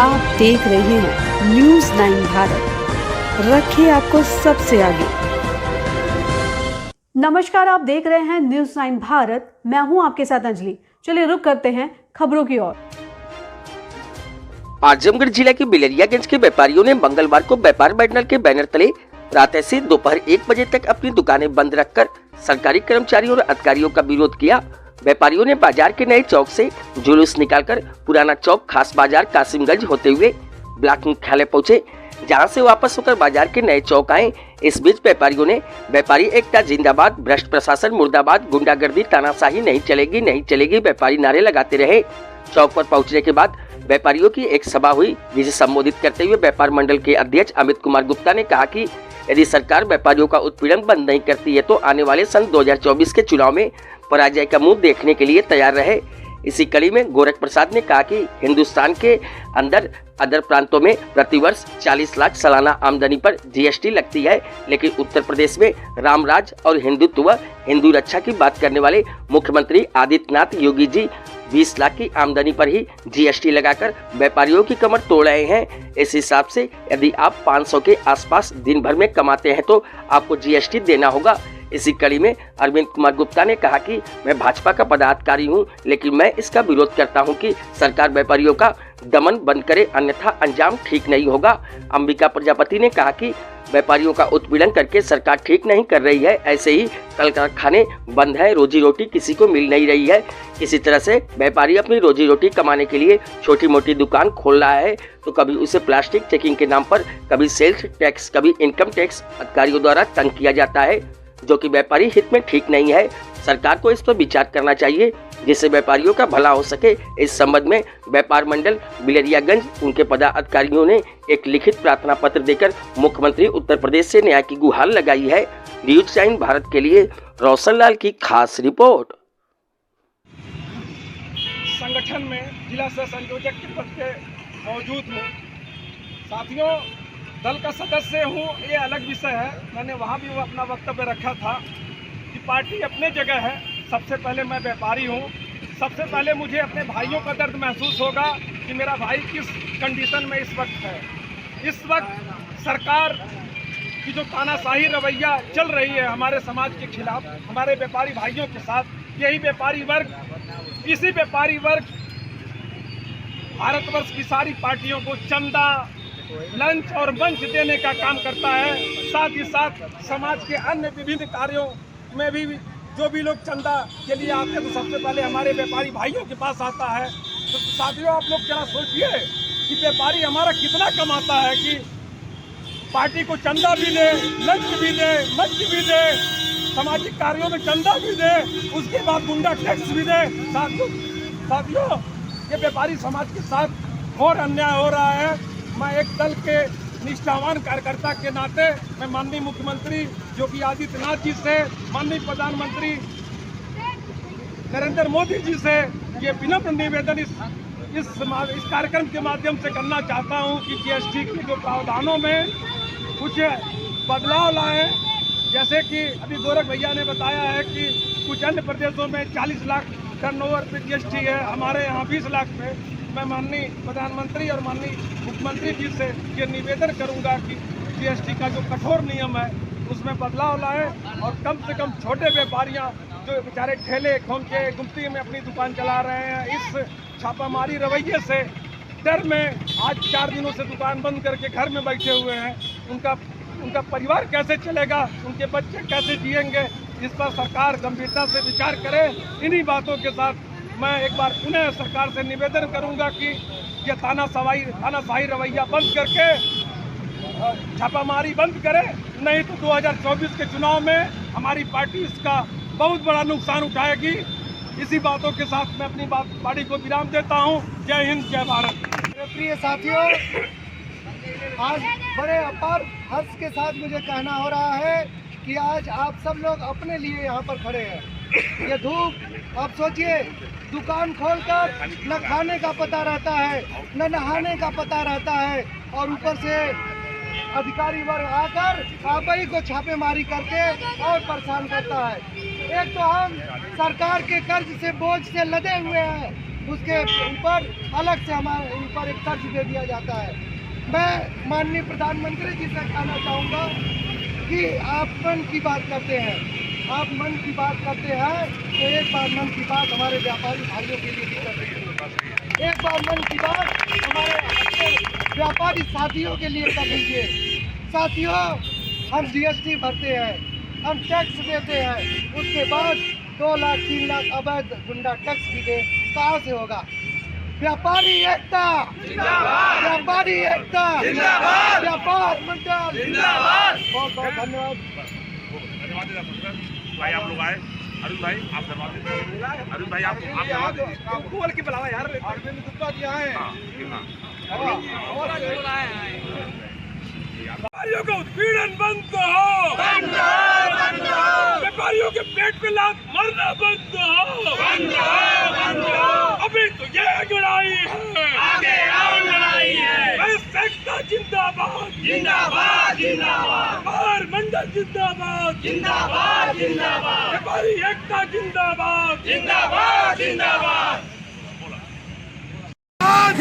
आप देख रहे हैं न्यूज़ 9 भारत, रखिए आपको सबसे आगे। नमस्कार, आप देख रहे हैं न्यूज़ 9 भारत, मैं हूं आपके साथ अंजलि। चलिए रुक करते हैं खबरों की ओर। आजमगढ़ जिला के बिलरियागंज के व्यापारियों ने मंगलवार को व्यापार मंडल के बैनर तले रात से दोपहर 1 बजे तक अपनी दुकानें बंद रखकर सरकारी कर्मचारियों और अधिकारियों का विरोध किया। व्यापारियों ने बाजार के नए चौक से जुलूस निकालकर पुराना चौक खास बाजार कासिमगंज होते हुए ब्लॉक मुख्यालय पहुंचे, जहां से वापस होकर बाजार के नए चौक आए। इस बीच व्यापारियों ने व्यापारी एकता जिंदाबाद, भ्रष्ट प्रशासन मुर्दाबाद, गुंडागर्दी तानाशाही नहीं चलेगी व्यापारी नारे लगाते रहे। चौक पर पहुंचने के बाद व्यापारियों की एक सभा हुई, जिसे संबोधित करते हुए व्यापार मंडल के अध्यक्ष अमित कुमार गुप्ता ने कहा कि यदि सरकार व्यापारियों का उत्पीड़न बंद नहीं करती है तो आने वाले सन 2024 के चुनाव में पराजय का मुंह देखने के लिए तैयार रहे। इसी कड़ी में गोरख प्रसाद ने कहा कि हिंदुस्तान के अंदर अदर प्रांतों में प्रतिवर्ष 40 लाख सालाना आमदनी पर जीएसटी लगती है, लेकिन उत्तर प्रदेश में रामराज और हिंदुत्व हिंदू रक्षा की बात करने वाले मुख्यमंत्री आदित्यनाथ योगी जी 20 लाख की आमदनी पर ही जीएसटी लगाकर व्यापारियों की कमर तोड़ रहे हैं। इस हिसाब से यदि आप 500 के आसपास दिन भर में कमाते हैं तो आपको जीएसटी देना होगा। इसी कड़ी में अरविंद कुमार गुप्ता ने कहा कि मैं भाजपा का पदाधिकारी हूं, लेकिन मैं इसका विरोध करता हूं कि सरकार व्यापारियों का दमन बंद करे, अन्यथा अंजाम ठीक नहीं होगा। अंबिका प्रजापति ने कहा कि व्यापारियों का उत्पीड़न करके सरकार ठीक नहीं कर रही है। ऐसे ही कल कारखाने बंद है, रोजी रोटी किसी को मिल नहीं रही है। इसी तरह से व्यापारी अपनी रोजी रोटी कमाने के लिए छोटी मोटी दुकान खोल रहा है, तो कभी उसे प्लास्टिक चेकिंग के नाम पर, कभी सेल्स टैक्स, कभी इनकम टैक्स अधिकारियों द्वारा तंग किया जाता है, जो कि व्यापारी हित में ठीक नहीं है। सरकार को इस पर विचार करना चाहिए, जिससे व्यापारियों का भला हो सके। इस संबंध में व्यापार मंडल बिलरियागंज उनके पदाधिकारियों ने एक लिखित प्रार्थना पत्र देकर मुख्यमंत्री उत्तर प्रदेश से न्याय की गुहार लगाई है। न्यूज़ 9 भारत के लिए रोशनलाल की खास रिपोर्ट। संगठन में जिला सह संयोजक के पद पे मौजूद हूँ। साथियों, दल का सदस्य हूँ, ये अलग विषय है। मैंने वहाँ भी अपना वक्तव्य रखा था कि पार्टी अपने जगह है। सबसे पहले मैं व्यापारी हूँ। सबसे पहले मुझे अपने भाइयों का दर्द महसूस होगा कि मेरा भाई किस कंडीशन में इस वक्त है। इस वक्त सरकार की जो तानाशाही रवैया चल रही है हमारे समाज के खिलाफ, हमारे व्यापारी भाइयों के साथ, यही व्यापारी वर्ग, इसी व्यापारी वर्ग भारतवर्ष की सारी पार्टियों को चंदा, लंच और मंच देने का काम करता है। साथ ही साथ समाज के अन्य विभिन्न कार्यों में भी जो भी लोग चंदा के लिए आते हैं तो सबसे पहले हमारे व्यापारी भाइयों के पास आता है। तो साथियों, आप लोग जरा सोचिए कि व्यापारी हमारा कितना कमाता है कि पार्टी को चंदा भी दे, लंच भी दे, मंच भी दे, सामाजिक कार्यों में चंदा भी दे, उसके बाद गुंडा टैक्स भी दे। साथियों, ये व्यापारी समाज के साथ घोर अन्याय हो रहा है। मैं एक दल के निष्ठावान कार्यकर्ता के नाते मैं माननीय मुख्यमंत्री योगी आदित्यनाथ जी से, माननीय प्रधानमंत्री नरेंद्र मोदी जी से ये विनम्र निवेदन इस कार्यक्रम के माध्यम से करना चाहता हूं कि जीएसटी के जो प्रावधानों में कुछ बदलाव लाएं। जैसे कि अभी गोरख भैया ने बताया है कि कुछ अन्य प्रदेशों में 40 लाख टर्नओवर पे जीएसटी है, हमारे यहाँ 20 लाख पे। मैं माननीय प्रधानमंत्री और माननीय मुख्यमंत्री जी से ये निवेदन करूंगा कि जीएसटी का जो कठोर नियम है उसमें बदलाव लाएं और कम से कम छोटे व्यापारियां जो बेचारे ठेले खोमचे गुमती में अपनी दुकान चला रहे हैं, इस छापामारी रवैये से डर में आज 4 दिनों से दुकान बंद करके घर में बैठे हुए हैं। उनका परिवार कैसे चलेगा, उनके बच्चे कैसे जिएंगे, इस पर सरकार गंभीरता से विचार करे। इन्हीं बातों के साथ मैं एक बार पुनः सरकार से निवेदन करूंगा कि ये तानाशाही रवैया बंद करके छापामारी बंद करे, नहीं तो 2024 के चुनाव में हमारी पार्टी इसका बहुत बड़ा नुकसान उठाएगी। इसी बातों के साथ मैं अपनी बाड़ी को विराम देता हूं। जय हिंद, जय भारत। मेरे प्रिय साथियों, आज बड़े अपार हर्ष के साथ मुझे कहना हो रहा है कि आज आप सब लोग अपने लिए यहाँ पर खड़े हैं। ये धूप, आप सोचिए, दुकान खोलकर न खाने का पता रहता है, न नहाने का पता रहता है, और ऊपर से अधिकारी वर्ग आकर आप ही को छापेमारी करके और परेशान करता है। एक तो हम सरकार के कर्ज से, बोझ से लदे हुए हैं, उसके ऊपर अलग से हमारे ऊपर एक कर्ज दे दिया जाता है। मैं माननीय प्रधानमंत्री जी से कहना चाहूँगा कि आप मन की बात करते हैं, आप मन की बात करते हैं तो एक बार मन की बात हमारे व्यापारी भाइयों के लिए भी कर दीजिए। एक बार मन की बात हमारे अपने व्यापारी साथियों के लिए कर दीजिए। साथियों, हम जीएसटी भरते हैं, हम टैक्स देते हैं, उसके बाद 2 लाख 3 लाख अवैध गुंडा टैक्स भी दे, कहाँ से होगा? व्यापारी एकता जिंदाबाद, व्यापारी एकता जिंदाबाद, व्यापार मंडल जिंदाबाद। बहुत बहुत धन्यवाद। भाई आप लोग आए, अरुण भाई आप धन्यवाद, अरुण भाई आप बोल के बुलावा यार, अरविंद गुप्ता जी आए। व्यापारियों का उत्पीड़न बंद हो, व्यापारियों के पेट पे लात मरना बंद हो, अभी तो ये लड़ाई है, आगे और लड़ाई है। एकता जिंदाबाद जिंदाबाद जिंदाबाद, व्यापार मंडल जिंदाबाद जिंदाबाद जिंदाबाद, व्यापारी एकता जिंदाबाद जिंदाबाद जिंदाबाद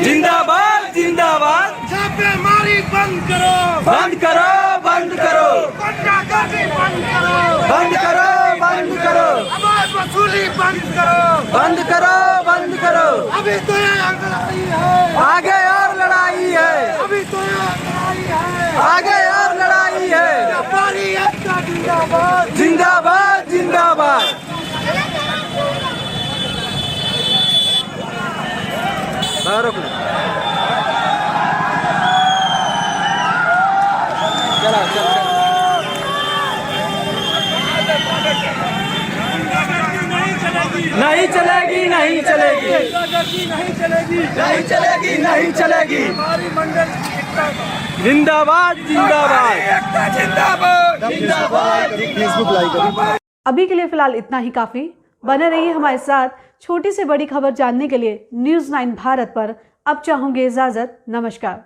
जिंदाबाद जिंदाबाद। छापेमारी बंद करो, बंद करो, बंद करो, गुंडागर्दी बंद करो, बंद करो, बंद करो, आवाज वसूली बंद करो, बंद करो, बंद करो। अभी तो ये लड़ाई है, आगे और लड़ाई है, अभी तो ये लड़ाई है, आगे और लड़ाई है। व्यापारी एकता जिंदाबाद जिंदाबाद जिंदाबाद। रोक लो। चला चला। नहीं चलेगी, नहीं चलेगी, नहीं चलेगी, नहीं चलेगी, नहीं चलेगी। हमारी मंडल की एकता जिंदाबाद जिंदाबाद जिंदाबाद जिंदाबाद। अभी के लिए फिलहाल इतना ही काफ़ी। बने रहिए हमारे साथ। छोटी से बड़ी खबर जानने के लिए न्यूज़ 9 भारत पर अब चाहूँगी इजाज़त। नमस्कार।